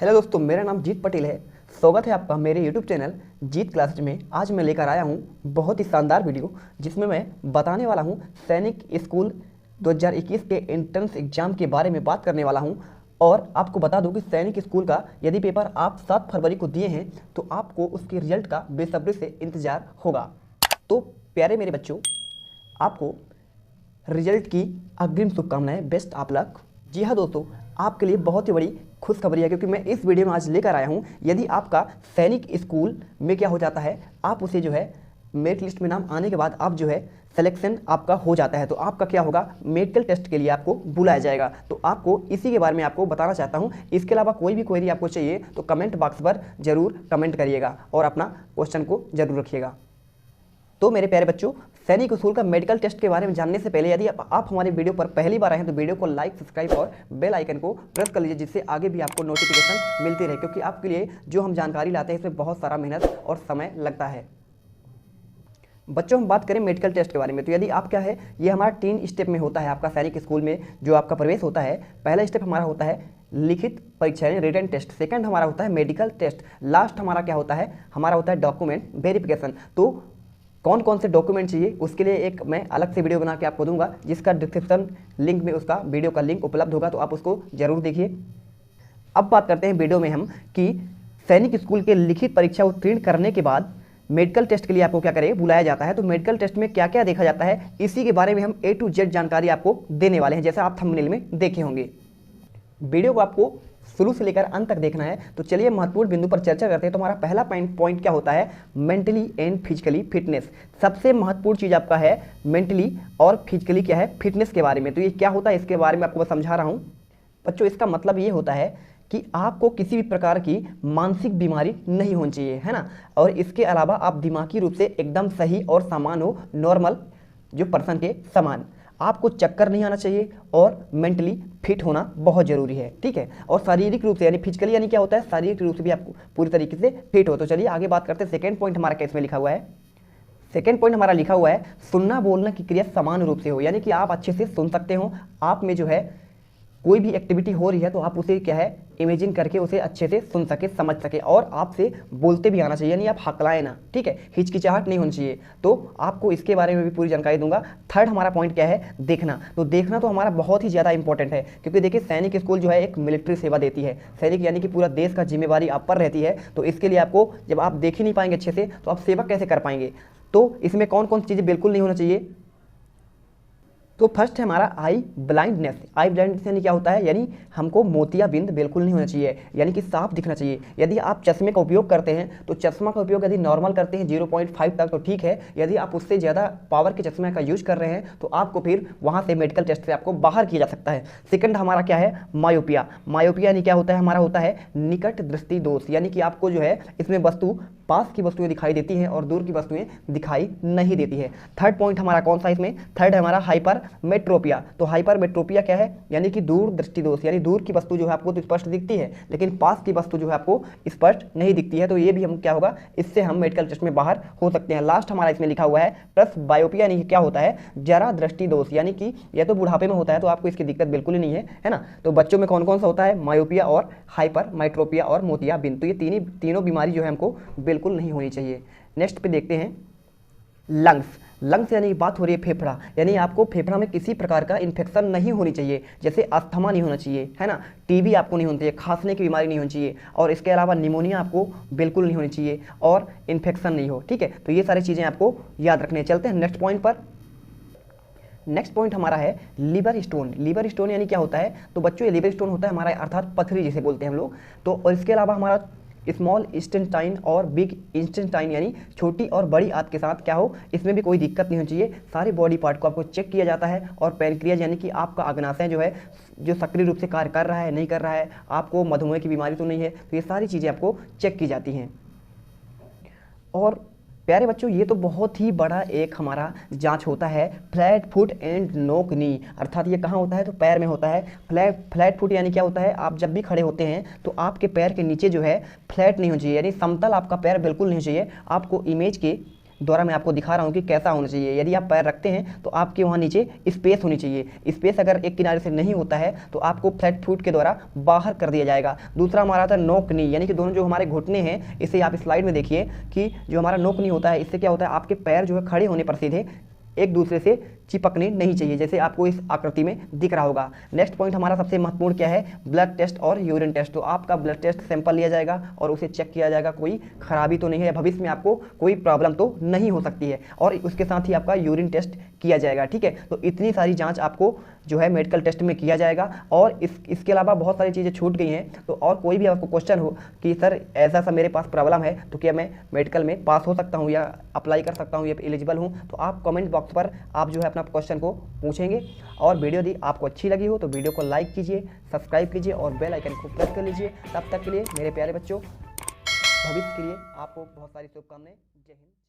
Hello दोस्तों, मेरा नाम जीत पटेल है। स्वागत है आपका मेरे यूट्यूब चैनल जीत क्लासेज में। आज मैं लेकर आया हूँ बहुत ही शानदार वीडियो, जिसमें मैं बताने वाला हूँ सैनिक स्कूल 2021 के एंट्रेंस एग्जाम के बारे में बात करने वाला हूँ। और आपको बता दूं कि सैनिक स्कूल का यदि पेपर आप 7 फरवरी को दिए हैं तो आपको उसके रिजल्ट का बेसब्री से इंतजार होगा। तो प्यारे मेरे बच्चों, आपको रिजल्ट की अग्रिम शुभकामनाएं, बेस्ट ऑफ लक। जी हाँ दोस्तों, आपके लिए बहुत ही बड़ी खुशखबरी है, क्योंकि मैं इस वीडियो में आज लेकर आया हूँ यदि आपका सैनिक स्कूल में क्या हो जाता है, आप उसे जो है मेरिट लिस्ट में नाम आने के बाद आप जो है सिलेक्शन आपका हो जाता है, तो आपका क्या होगा, मेडिकल टेस्ट के लिए आपको बुलाया जाएगा। तो आपको इसी के बारे में आपको बताना चाहता हूँ। इसके अलावा कोई भी क्वेरी आपको चाहिए तो कमेंट बॉक्स पर जरूर कमेंट करिएगा और अपना क्वेश्चन को जरूर रखिएगा। तो मेरे प्यारे बच्चों, सैनिक स्कूल का मेडिकल टेस्ट के बारे में जानने से पहले यदि आप हमारे वीडियो पर पहली बार आए हैं तो वीडियो को लाइक, सब्सक्राइब और बेल आइकन को प्रेस कर लीजिए, जिससे आगे भी आपको नोटिफिकेशन मिलती रहे, क्योंकि आपके लिए जो हम जानकारी लाते हैं इसमें बहुत सारा मेहनत और समय लगता है। बच्चों, हम बात करें मेडिकल टेस्ट के बारे में, तो यदि आप क्या है, ये हमारा 3 स्टेप में होता है। आपका सैनिक स्कूल में जो आपका प्रवेश होता है, पहला स्टेप हमारा होता है लिखित परीक्षा यानी रिटन टेस्ट, सेकंड हमारा होता है मेडिकल टेस्ट, लास्ट हमारा क्या होता है, हमारा होता है डॉक्यूमेंट वेरिफिकेशन। तो कौन कौन से डॉक्यूमेंट चाहिए उसके लिए एक मैं अलग से वीडियो बना के आपको दूंगा, जिसका डिस्क्रिप्शन लिंक में उसका वीडियो का लिंक उपलब्ध होगा, तो आप उसको जरूर देखिए। अब बात करते हैं वीडियो में हम कि सैनिक स्कूल के लिखित परीक्षा उत्तीर्ण करने के बाद मेडिकल टेस्ट के लिए आपको क्या करें, बुलाया जाता है। तो मेडिकल टेस्ट में क्या क्या देखा जाता है, इसी के बारे में हम A to Z जानकारी आपको देने वाले हैं, जैसा आप थंबनेल में देखे होंगे। वीडियो को आपको शुरू से लेकर अंत तक देखना है। तो चलिए महत्वपूर्ण बिंदु पर चर्चा करते हैं। तो हमारा पहला पॉइंट क्या होता है, मेंटली एंड फिजिकली फिटनेस। सबसे महत्वपूर्ण चीज आपका है मेंटली और फिजिकली क्या है, फिटनेस के बारे में। तो ये क्या होता है, इसके बारे में आपको मैं समझा रहा हूं बच्चों। इसका मतलब ये होता है कि आपको किसी भी प्रकार की मानसिक बीमारी नहीं होनी चाहिए, है ना। और इसके अलावा आप दिमागी रूप से एकदम सही और सामान हो, नॉर्मल जो पर्सन के समान। आपको चक्कर नहीं आना चाहिए और मेंटली फिट होना बहुत जरूरी है, ठीक है। और शारीरिक रूप से यानी फिजिकली यानी क्या होता है, शारीरिक रूप से भी आपको पूरी तरीके से फिट हो। तो चलिए आगे बात करते हैं। सेकंड पॉइंट हमारा केस में लिखा हुआ है, सेकंड पॉइंट हमारा लिखा हुआ है सुनना बोलना की क्रिया समान रूप से हो, यानी कि आप अच्छे से सुन सकते हो। आप में जो है कोई भी एक्टिविटी हो रही है तो आप उसे क्या है, इमेजिन करके उसे अच्छे से सुन सके, समझ सके, और आपसे बोलते भी आना चाहिए, यानी आप हकलाए ना, ठीक है, हिचकिचाहट नहीं होनी चाहिए। तो आपको इसके बारे में भी पूरी जानकारी दूंगा। थर्ड हमारा पॉइंट क्या है, देखना। तो देखना तो हमारा बहुत ही ज़्यादा इंपॉर्टेंट है, क्योंकि देखिए सैनिक स्कूल जो है एक मिलिट्री सेवा देती है। सैनिक यानी कि पूरा देश का जिम्मेवारी आप पर रहती है। तो इसके लिए आपको जब आप देख ही नहीं पाएंगे अच्छे से तो आप सेवा कैसे कर पाएंगे। तो इसमें कौन कौन सी चीज़ें बिल्कुल नहीं होना चाहिए। तो फर्स्ट है हमारा आई ब्लाइंडनेस। आई ब्लाइंडनेस यानी क्या होता है, यानी हमको मोतियाबिंद बिल्कुल नहीं होना चाहिए, यानी कि साफ दिखना चाहिए। यदि आप चश्मे का उपयोग करते हैं तो चश्मा का उपयोग यदि नॉर्मल करते हैं 0.5 तक तो ठीक है। यदि आप उससे ज़्यादा पावर के चश्मे का यूज कर रहे हैं तो आपको फिर वहाँ से मेडिकल टेस्ट से आपको बाहर किया जा सकता है। सेकंड हमारा क्या है, मायोपिया। मायोपिया यानी क्या होता है, हमारा होता है निकट दृष्टि दोष, यानी कि आपको जो है इसमें वस्तु पास की वस्तुएं दिखाई देती हैं और दूर की वस्तुएं दिखाई नहीं देती है। थर्ड पॉइंट हमारा कौन सा इसमें, थर्ड है हमारा हाइपर मेट्रोपिया। तो हाइपर मेट्रोपिया क्या है, यानी कि दूर दृष्टि दोष, यानी दूर की वस्तु जो है आपको तो स्पष्ट दिखती है लेकिन पास की वस्तु जो है आपको स्पष्ट नहीं दिखती है। तो ये भी हम क्या होगा, इससे हम मेडिकल टेस्ट में बाहर हो सकते हैं। लास्ट हमारा इसमें लिखा हुआ है प्लस बायोपिया, यानी क्या होता है, जरा दृष्टि दोष, यानी कि यह तो बुढ़ापे में होता है तो आपको इसकी दिक्कत बिल्कुल ही नहीं है ना। तो बच्चों में कौन कौन सा होता है, मायोपिया और हाइपर मेट्रोपिया और मोतियाबिंद। तो ये तीनों बीमारी जो है हमको बिल्कुल नहीं होनी चाहिए। नेक्स्ट पे देखते हैं लंग्स। लंग्स यानी बात हो रही है फेफड़ा, यानी आपको फेफड़ा में किसी प्रकार का इन्फेक्शन नहीं होनी चाहिए, जैसे अस्थमा नहीं होना चाहिए, है ना, टीबी आपको नहीं होनी चाहिए, खांसने की बीमारी नहीं होनी चाहिए, और इसके अलावा निमोनिया आपको बिल्कुल नहीं होनी चाहिए, और इन्फेक्शन नहीं हो, ठीक है। तो ये सारी चीज़ें आपको याद रखने। चलते हैं नेक्स्ट पॉइंट पर। नेक्स्ट पॉइंट हमारा है लिवर स्टोन। लिवर स्टोन यानी क्या होता है, तो बच्चों ये लिवर स्टोन होता है हमारा अर्थात पथरी जिसे बोलते हैं हम लोग। तो और इसके अलावा हमारा स्मॉल इंटेस्टाइन और बिग इंटेस्टाइन यानी छोटी और बड़ी आंत के साथ क्या हो, इसमें भी कोई दिक्कत नहीं होनी चाहिए। सारे बॉडी पार्ट को आपको चेक किया जाता है। और पैनक्रियाज यानी कि आपका अग्नाशय जो है जो सक्रिय रूप से कार्य कर रहा है नहीं कर रहा है, आपको मधुमेह की बीमारी तो नहीं है, तो ये सारी चीज़ें आपको चेक की जाती हैं। और प्यारे बच्चों, ये तो बहुत ही बड़ा एक हमारा जांच होता है फ्लैट फुट एंड नोक नी, अर्थात ये कहाँ होता है, तो पैर में होता है। फ्लैट फुट यानी क्या होता है, आप जब भी खड़े होते हैं तो आपके पैर के नीचे जो है फ्लैट नहीं होना चाहिए, यानी समतल आपका पैर बिल्कुल नहीं चाहिए। आपको इमेज के द्वारा मैं आपको दिखा रहा हूँ कि कैसा होना चाहिए। यदि आप पैर रखते हैं तो आपके वहाँ नीचे स्पेस होनी चाहिए। स्पेस अगर एक किनारे से नहीं होता है तो आपको फ्लैट फुट के द्वारा बाहर कर दिया जाएगा। दूसरा हमारा आता है नोक नी, यानी कि दोनों जो हमारे घुटने हैं, इसे आप स्लाइड में देखिए कि जो हमारा नोक नी होता है, इससे क्या होता है, आपके पैर जो है खड़े होने पर सीधे एक दूसरे से चिपकने नहीं चाहिए, जैसे आपको इस आकृति में दिख रहा होगा। नेक्स्ट पॉइंट हमारा सबसे महत्वपूर्ण क्या है, ब्लड टेस्ट और यूरिन टेस्ट। तो आपका ब्लड टेस्ट सैंपल लिया जाएगा और उसे चेक किया जाएगा, कोई खराबी तो नहीं है, भविष्य में आपको कोई प्रॉब्लम तो नहीं हो सकती है, और उसके साथ ही आपका यूरिन टेस्ट किया जाएगा। ठीक है, तो इतनी सारी जांच आपको जो है मेडिकल टेस्ट में किया जाएगा। और इसके अलावा बहुत सारी चीज़ें छूट गई हैं। तो और कोई भी आपको क्वेश्चन हो कि सर ऐसा सा मेरे पास प्रॉब्लम है तो क्या मैं मेडिकल में पास हो सकता हूँ या अप्लाई कर सकता हूँ या एलिजिबल हूँ, तो आप कमेंट बॉक्स पर आप जो है अपना क्वेश्चन को पूछेंगे। और वीडियो यदि आपको अच्छी लगी हो तो वीडियो को लाइक कीजिए, सब्सक्राइब कीजिए और बेल आइकन को प्रेस कर लीजिए। तब तक के लिए मेरे प्यारे बच्चों, भविष्य के लिए आपको बहुत सारी शुभकामनाएं। जय हिंद।